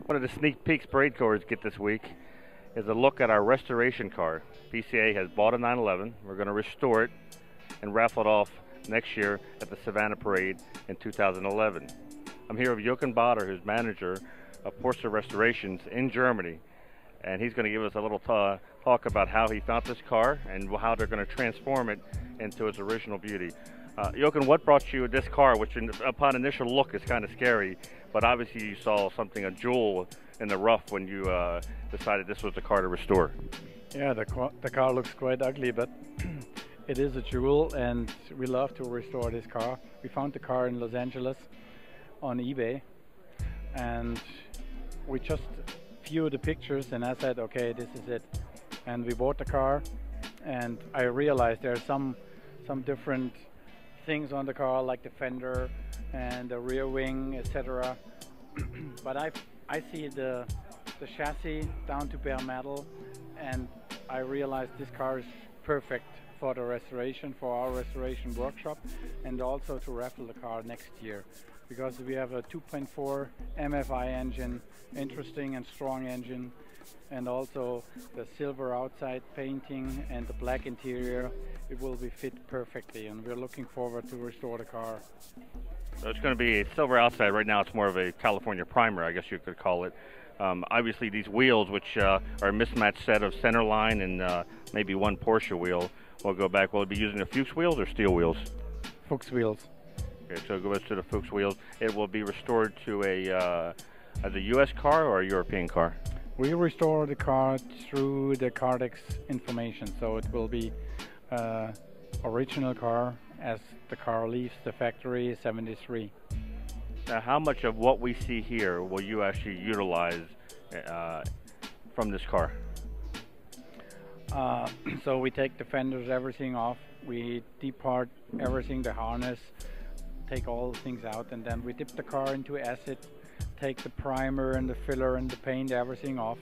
One of the sneak peeks parade cars get this week is a look at our restoration car. PCA has bought a 911. We're going to restore it and raffle it off next year at the Savannah Parade in 2011. I'm here with Jochen Bader, who's manager of Porsche Restorations in Germany, and he's going to give us a little talk about how he found this car and how they're going to transform it into its original beauty. Jochen, what brought you this car, which upon initial look is kind of scary, but obviously you saw something, a jewel in the rough when you decided this was the car to restore? Yeah, the car looks quite ugly, but it is a jewel, and we love to restore this car. We found the car in Los Angeles on eBay, and we just viewed the pictures, and I said, okay, this is it. And we bought the car, and I realized there are some different things on the car, like the fender and the rear wing, etc. But I see the chassis down to bare metal, and I realized this car is perfect for the restoration, for our restoration workshop, and also to raffle the car next year, because we have a 2.4 MFI engine, interesting and strong engine, and also the silver outside painting and the black interior. It will be fit perfectly, and we're looking forward to restore the car. So it's going to be a silver outside. Right now it's more of a California primer, I guess you could call it. Obviously these wheels, which are a mismatched set of center line and maybe one Porsche wheel, will go back. Will it be using the Fuchs wheels or steel wheels? Fuchs wheels. Okay, so it goes to the Fuchs wheels. It will be restored to as a U.S. car or a European car? We restore the car through the Cardex information, so it will be original car as the car leaves the factory 73. Now, how much of what we see here will you actually utilize from this car? So we take the fenders, everything off. We depart everything, the harness, take all things out, and then we dip the car into acid, take the primer and the filler and the paint, everything off,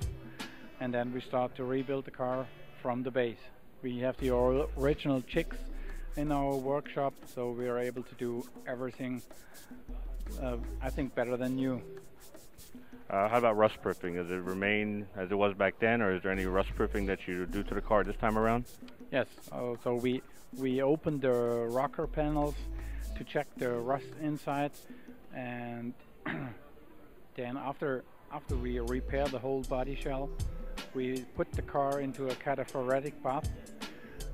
and then we start to rebuild the car from the base. We have the original chicks in our workshop, so we are able to do everything, I think, better than new. How about rust proofing? Does it remain as it was back then, or is there any rust proofing that you do to the car this time around? Yes, so we opened the rocker panels to check the rust inside, and then after we repair the whole body shell, we put the car into a cataphoretic bath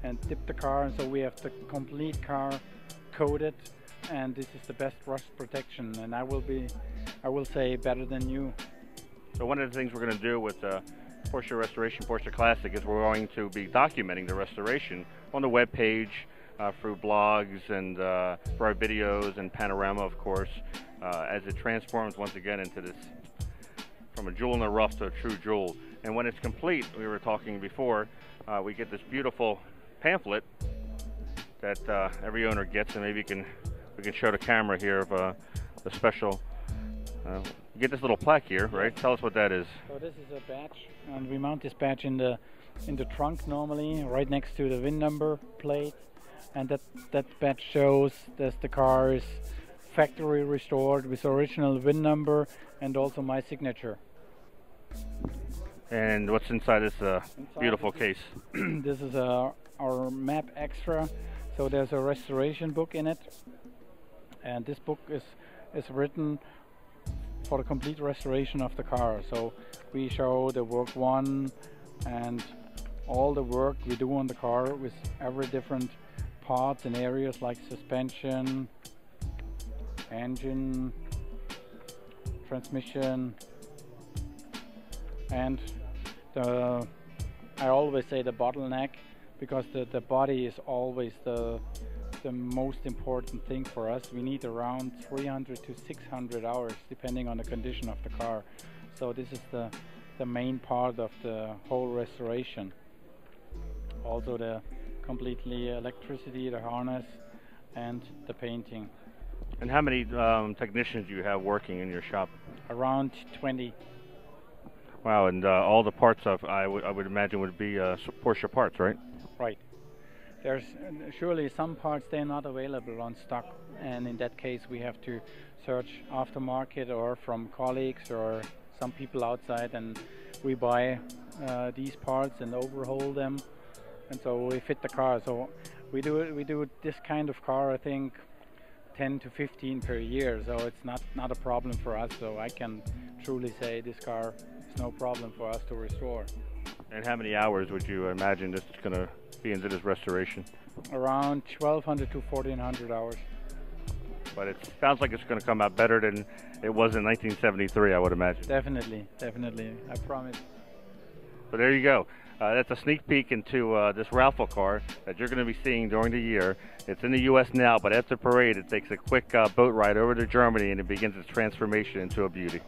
and dip the car, and so we have the complete car coated, and this is the best rust protection, and I will say better than new. So one of the things we're going to do with Porsche Restoration, Porsche Classic, is we're going to be documenting the restoration on the web page, through blogs and for our videos and panorama, of course, as it transforms once again into this, from a jewel in the rough to a true jewel. And when it's complete, we were talking before, we get this beautiful pamphlet that every owner gets, and maybe we can show the camera here of the special. You get this little plaque here, right? Tell us what that is. So this is a badge, and we mount this badge in the trunk normally, right next to the VIN number plate, and that badge shows that the car is factory restored with original VIN number and also my signature. And what's inside this beautiful case? This is our map extra. So there's a restoration book in it, and this book is written for the complete restoration of the car. So we show the work one and all the work we do on the car with every different parts and areas like suspension, engine, transmission, and I always say the bottleneck, because the body is always the most important thing for us. We need around 300 to 600 hours depending on the condition of the car. So this is the main part of the whole restoration. Also the completely electricity, the harness, and the painting. And how many technicians do you have working in your shop? Around 20. Wow, and all the parts I would imagine would be Porsche parts, right? Right. There's surely some parts they're not available on stock, and in that case we have to search aftermarket or from colleagues or some people outside, and we buy these parts and overhaul them, and so we fit the car. So we do this kind of car, I think 10 to 15 per year, so it's not a problem for us. So I can truly say this car is no problem for us to restore. And how many hours would you imagine this is going to be into this restoration? Around 1,200 to 1,400 hours. But it sounds like it's going to come out better than it was in 1973, I would imagine. Definitely, definitely, I promise. But there you go. That's a sneak peek into this Raffle car that you're going to be seeing during the year. It's in the U.S. now, but after parade, it takes a quick boat ride over to Germany, and it begins its transformation into a beauty.